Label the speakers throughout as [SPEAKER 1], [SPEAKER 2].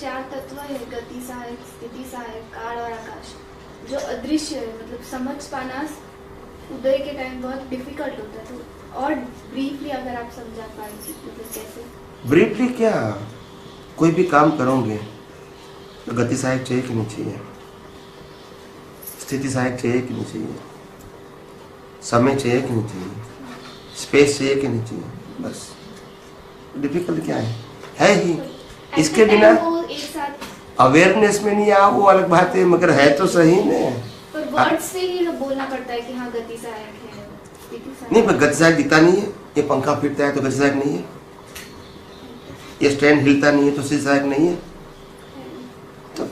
[SPEAKER 1] चार तत्व है, गति सहायक, स्थिति सहायक, काल और आकाश, जो अदृश्य है, मतलब समझ पाना उदय के टाइम बहुत डिफिकल्ट होता है। तो और ब्रीफली अगर आप समझा पाएंगे मतलब कैसे?
[SPEAKER 2] ब्रीफली क्या, कोई भी काम करोगे तो गति सहायक चाहिए कि नहीं चाहिए, स्थिति सहायक चाहिए कि नहीं चाहिए, समय चाहिए कि नहीं चाहिए, स्पेस चाहिए कि नहीं चाहिए, बस। डिफिकल्ट क्या है ही। इसके बिना अवेयरनेस में नहीं आ, वो अलग बात है, मगर है तो सही ने।
[SPEAKER 1] पर वर्ड से ही बोलना पड़ता है कि हाँ गति सहायक है, स्थिति सहायक
[SPEAKER 2] नहीं, पर गति सहायक दिखता नहीं है। ये पंखा फिरता है तो गति सहायक नहीं है, ये स्टैंड हिलता नहीं है तो स्थिति सहायक नहीं है। तो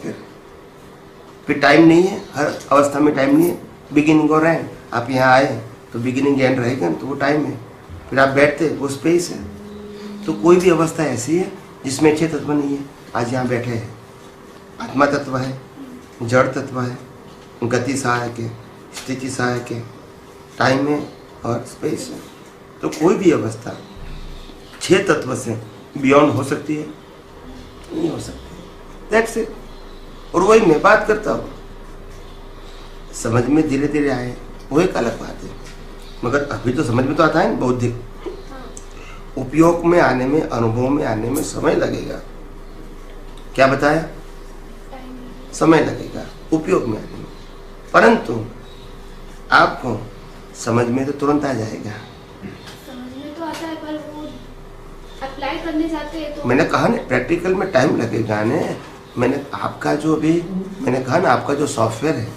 [SPEAKER 2] फिर टाइम नहीं है, हर अवस्था में टाइम नहीं है। बिगिनिंग और एंड, आप यहाँ आए तो बिगिनिंग एंड रहेगा तो वो टाइम है। फिर आप बैठते वो स्पेस है। तो कोई भी अवस्था ऐसी है जिसमें 6 तत्व नहीं है। आज यहाँ बैठे हैं, आत्मा तत्व है, जड़ तत्व है, गति सहायक है, स्थिति सहायक है, टाइम है और स्पेस है। तो कोई भी अवस्था 6 तत्व से बियॉन्ड हो सकती है, नहीं हो सकती। That's it. और वही मैं बात करता हूँ, समझ में धीरे धीरे आए वो एक अलग बात है, मगर अभी तो समझ में तो आता है ना। बौद्धिक उपयोग में आने में, अनुभव में आने में समय लगेगा। क्या बताया? समय लगेगा उपयोग में आने में, परंतु आपको समझ में तो तुरंत आ जाएगा।
[SPEAKER 1] समझ में तो आता है, पर वो अप्लाई करने जाते हैं तो
[SPEAKER 2] मैंने कहा ना, प्रैक्टिकल में टाइम लगेगा ने। मैंने आपका जो अभी मैंने कहा ना, आपका जो सॉफ्टवेयर है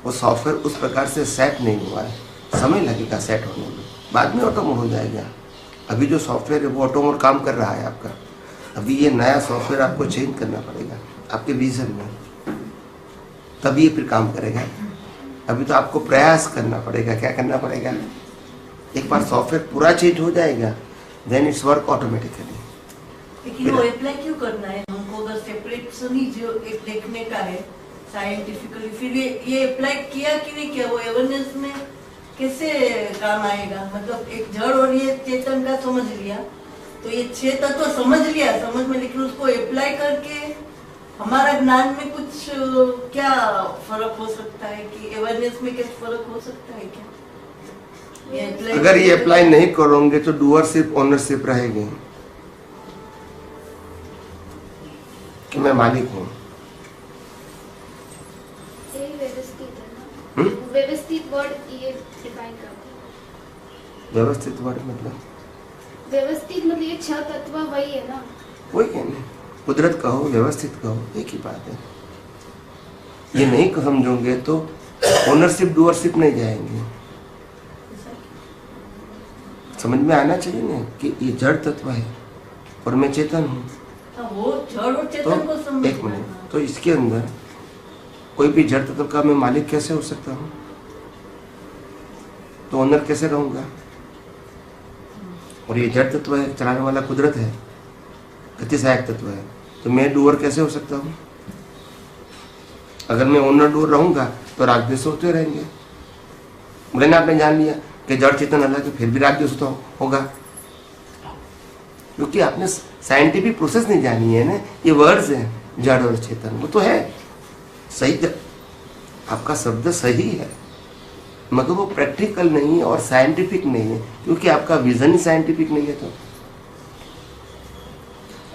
[SPEAKER 2] वो सॉफ्टवेयर उस प्रकार से सेट नहीं हुआ है, समय लगेगा सेट होने में, बाद में ऑटोमोड हो जाएगा। अभी जो सॉफ्टवेयर है वो ऑटोमोड काम कर रहा है आपका। अभी ये नया सॉफ्टवेयर आपको चेंज करना पड़ेगा आपके विजन में, तभी ये फिर काम करेगा। अभी तो आपको प्रयास करना पड़ेगा। क्या करना पड़ेगा? एक बार सॉफ्टवेयर पूरा चेंज हो जाएगा, देन इट्स वर्क ऑटोमेटिकली।
[SPEAKER 3] लेकिन वो अप्लाई क्यों करना है हमको? अगर सेपरेशन ही जो एक देखने का है साइंटिफिकली, फिर ये अप्लाई किया कि नहीं किया, वो अवेयरनेस में कैसे काम आएगा? मतलब एक जड़ और ये चेतन का समझ लिया, तो ये 6 तत्व तो समझ लिया समझ में, लेकिन उसको अप्लाई करके हमारा ज्ञान में कुछ क्या फर्क हो सकता है कि अवेयरनेस में क्या फर्क हो सकता है क्या?
[SPEAKER 2] अगर ये अप्लाई नहीं करोगे तो डूअरशिप ओनरशिप रहेगी कि मैं मालिक हूँ।
[SPEAKER 1] व्यवस्थित वर्ड ये डिफाइन करते हैं।
[SPEAKER 2] व्यवस्थित वर्ड मतलब
[SPEAKER 1] व्यवस्थित मतलब ये 6 तत्व वही है ना,
[SPEAKER 2] वही कहने, कुदरत कहो व्यवस्थित कहो एक ही बात है। ये नहीं समझोगे तो ओनरशिप डूअरशिप नहीं जाएंगे। समझ में आना चाहिए ना कि ये जड़ तत्व है और मैं चेतन हूँ।
[SPEAKER 3] वो जड़ और चेतन को समझ।
[SPEAKER 2] एक मिनट, तो इसके अंदर कोई भी जड़ तत्व का मैं मालिक कैसे हो सकता हूँ? तो ओनर कैसे रहूंगा? और ये जड़ तत्व है, चलाने वाला कुदरत है, गति सहायक तत्व है, तो मैं डूअर कैसे हो सकता हूँ? अगर मैं ओनर डूअर रहूंगा तो राग द्वेष होते रहेंगे। मैंने आपने जान लिया कि जड़ चेतन अलग है, फिर भी राग द्वेष होगा, क्योंकि आपने साइंटिफिक प्रोसेस नहीं जानी है ना। ये वर्ड्स हैं जड़ और चेतन, वो तो है सही, आपका शब्द सही है, मगर वो प्रैक्टिकल नहीं है और साइंटिफिक नहीं है, क्योंकि आपका विजन ही साइंटिफिक नहीं है।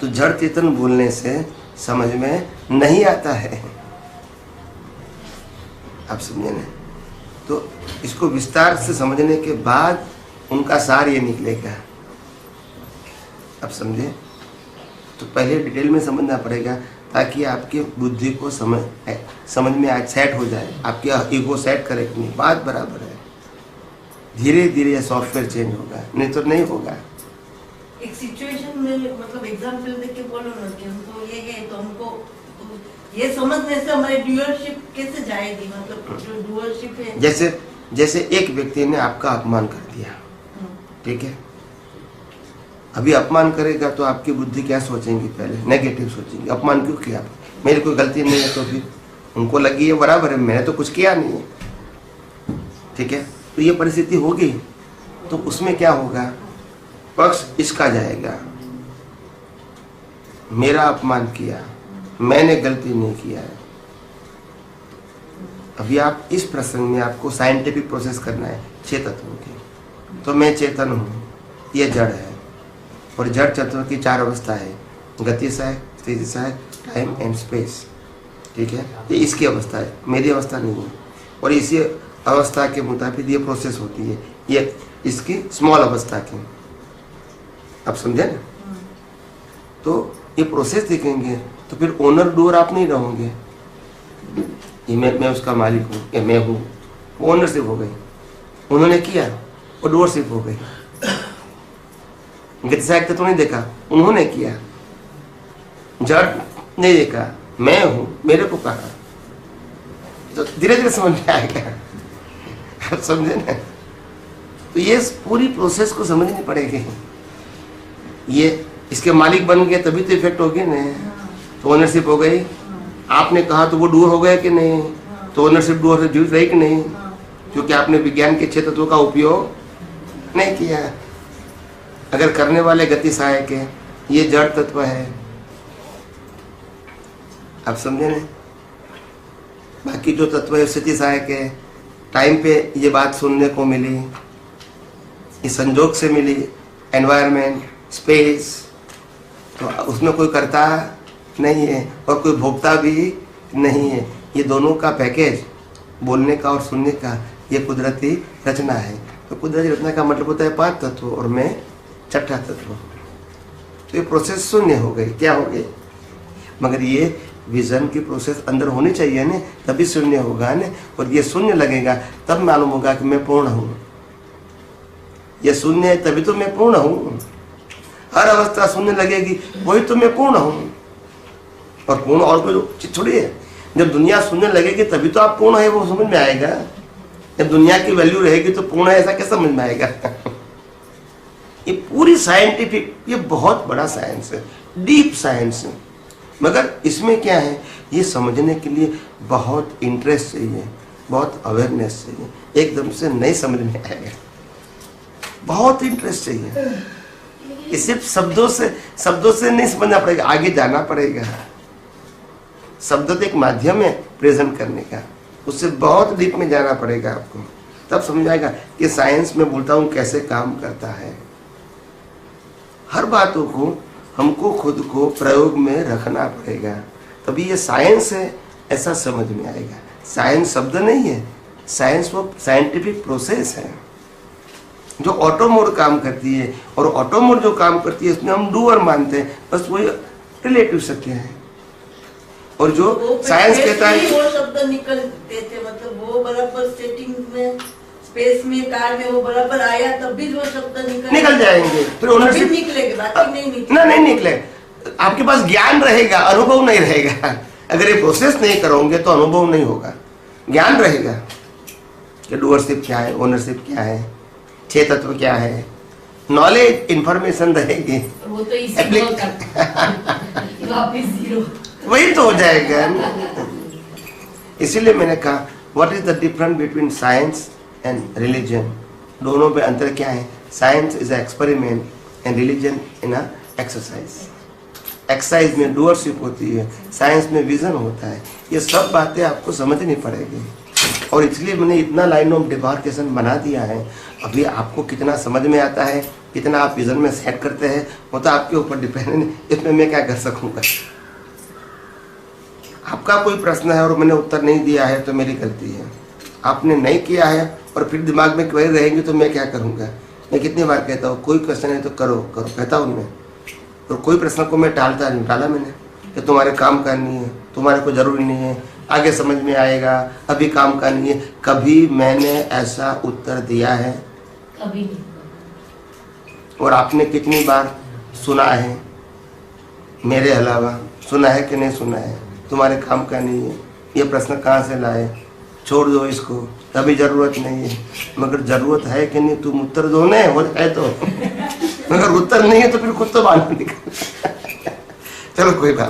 [SPEAKER 2] तो जड़ चेतन बोलने से समझ में नहीं आता है, आप समझे ना? तो इसको विस्तार से समझने के बाद उनका सार ये निकलेगा, आप समझे? तो पहले डिटेल में समझना पड़ेगा ताकि आपकी बुद्धि को समझ में आज सेट हो जाए, आपके ईगो सेट करे कि नहीं, बात बराबर है। धीरे धीरे ये सॉफ्टवेयर चेंज होगा, नहीं तो नहीं होगा।
[SPEAKER 3] एक सिचुएशन में मतलब एग्जांपल देख के बोलो ना कि हमको ये है, तो हमको ये समझने से हमारी डुअलशिप कैसे जाएगी? मतलब जो डुअलशिप है,
[SPEAKER 2] जैसे एक व्यक्ति ने आपका अपमान कर दिया, ठीक है? अभी अपमान करेगा तो आपकी बुद्धि क्या सोचेंगी? पहले नेगेटिव सोचेंगी, अपमान क्यों किया, मेरी कोई गलती नहीं है। तो फिर उनको लगी है बराबर है, मैंने तो कुछ किया नहीं है, ठीक है? तो ये परिस्थिति होगी, तो उसमें क्या होगा? पक्ष इसका जाएगा, मेरा अपमान किया, मैंने गलती नहीं किया है। अभी आप इस प्रसंग में आपको साइंटिफिक प्रोसेस करना है 6 तत्वों की। तो मैं चेतन हूँ, ये जड़ है, और जड़ तत्व की 4 अवस्था है, गति सहायक, स्थिति सहायक, टाइम एंड स्पेस। ठीक है, ये इसकी अवस्था है, मेरी अवस्था नहीं है। और इसी अवस्था के मुताबिक ये प्रोसेस होती है, ये इसकी स्मॉल अवस्था की। आप समझे ना? तो ये प्रोसेस देखेंगे तो फिर ओनर डूअर आप नहीं रहोगे। ये मैं उसका मालिक हूँ, या मैं हूँ, वो ओनरशिप हो गई। उन्होंने किया, वो डूअरशिप हो गई। गतिसायक तो नहीं देखा, उन्होंने किया। जड़ नहीं देखा, मैं हूँ, मेरे को कहा। तो धीरे धीरे समझ में आएगा। आप समझे ना? तो ये पूरी प्रोसेस को समझनी पड़ेगी। ये इसके मालिक बन गए तभी तो इफेक्ट होगी ना। तो ओनरशिप हो गई, आपने कहा तो वो डूअर हो गया कि नहीं? तो ओनरशिप डूअर से जुड़ रही कि नहीं? क्योंकि आपने विज्ञान के 6 तत्वों का उपयोग नहीं किया। अगर करने वाले गति सहायक है, ये जड़ तत्व है। आप समझे ना? बाकी जो तत्व है स्थिति सहायक है। टाइम पे ये बात सुनने को मिली, इस संजोग से मिली, एनवायरनमेंट, स्पेस, तो उसमें कोई करता नहीं है और कोई भोगता भी नहीं है। ये दोनों का पैकेज, बोलने का और सुनने का, ये कुदरती रचना है। तो कुदरती रचना का मतलब होता है 5 तत्व, और मैं 6ठा तत्व। तो ये प्रोसेस शून्य हो गई। क्या हो गई? मगर ये विजन की प्रोसेस अंदर होनी चाहिए ना, तभी शून्य होगा ना। और ये शून्य लगेगा तब मालूम होगा कि मैं पूर्ण हूँ। ये शून्य है तभी तो मैं पूर्ण हूँ। हर अवस्था शून्य लगेगी, वही तो मैं पूर्ण हूँ। और पूर्ण और कोई चीज थोड़ी है। जब दुनिया शून्य लगेगी तभी तो आप पूर्ण है, वो समझ में आएगा। जब दुनिया की वैल्यू रहेगी तो पूर्ण है ऐसा कैसे समझ में आएगा? ये पूरी साइंटिफिक, ये बहुत बड़ा साइंस है, डीप साइंस है। मगर इसमें क्या है, ये समझने के लिए बहुत इंटरेस्ट चाहिए, बहुत अवेयरनेस चाहिए। एकदम से नहीं समझ में आएगा, बहुत इंटरेस्ट चाहिए। ये सिर्फ शब्दों से नहीं समझना पड़ेगा, आगे जाना पड़ेगा। शब्द तो एक माध्यम है प्रेजेंट करने का, उससे बहुत डीप में जाना पड़ेगा आपको, तब समझ आएगा कि साइंस में बोलता हूँ कैसे काम करता है। हर बातों को हमको खुद को प्रयोग में रखना पड़ेगा, तभी ये साइंस है ऐसा समझ में आएगा। साइंस शब्द नहीं है, साइंस वो साइंटिफिक प्रोसेस है जो ऑटो मोड काम करती है। और ऑटो मोड जो काम करती है उसमें हम डूअर मानते हैं, बस वही रिलेटिव सत्य है। और जो साइंस कहता है
[SPEAKER 3] वो शब्द निकलते थे, मतलब वो बराबर सेटिंग में, स्पेस में, कार में वो बराबर आया तब भी वो शब्द निकल
[SPEAKER 2] जाएंगे। फिर ओनरशिप
[SPEAKER 3] निकलेंगे, बाकी नहीं निकले।
[SPEAKER 2] नहीं निकले। आपके पास ज्ञान रहेगा, अनुभव नहीं रहेगा। अगर ये प्रोसेस नहीं करोगे तो अनुभव नहीं होगा। ज्ञान रहेगा कि डूअरशिप क्या है, ओनरशिप क्या है, 6 तत्व क्या है, नॉलेज, इंफॉर्मेशन रहेगी।
[SPEAKER 4] वो तो इसी वापस जीरो,
[SPEAKER 2] वही तो हो जाएगा। इसीलिए मैंने कहा what is the difference between science and religion. दोनों में अंतर क्या है? Science is a experiment and religion in a exercise. Exercise में डूअरशिप होती है, साइंस में विजन होता है। ये सब बातें आपको समझनी पड़ेगी, और इसलिए मैंने इतना लाइन ऑफ डिमार्केशन बना दिया है। अभी आपको कितना समझ में आता है, कितना आप विजन में सेट करते हैं, वो तो आपके ऊपर डिपेंड है। इसमें मैं क्या कर सकूँगा? आपका कोई प्रश्न है और मैंने उत्तर नहीं दिया है तो मेरी गलती है। आपने नहीं किया है और फिर दिमाग में क्वेरी रहेंगी तो मैं क्या करूँगा? मैं कितनी बार कहता हूँ कोई क्वेश्चन है तो करो कहता हूँ मैं। और कोई प्रश्न को मैं टालता नहीं, टाला मैंने कि तुम्हारे काम का नहीं है, तुम्हारे को जरूरी नहीं है, आगे समझ में आएगा, अभी काम का नहीं है। कभी मैंने ऐसा उत्तर दिया है?
[SPEAKER 4] कभी नहीं।
[SPEAKER 2] और आपने कितनी बार सुना है मेरे अलावा? सुना है कि नहीं सुना है? तुम्हारे काम का नहीं है, ये प्रश्न कहाँ से लाए? छोड़ दो इसको, अभी जरूरत नहीं है। मगर जरूरत है कि नहीं, तुम उत्तर दो ना, वो है तो। मगर उत्तर नहीं है तो फिर खुद तो बाहर निकल। चलो कोई बात।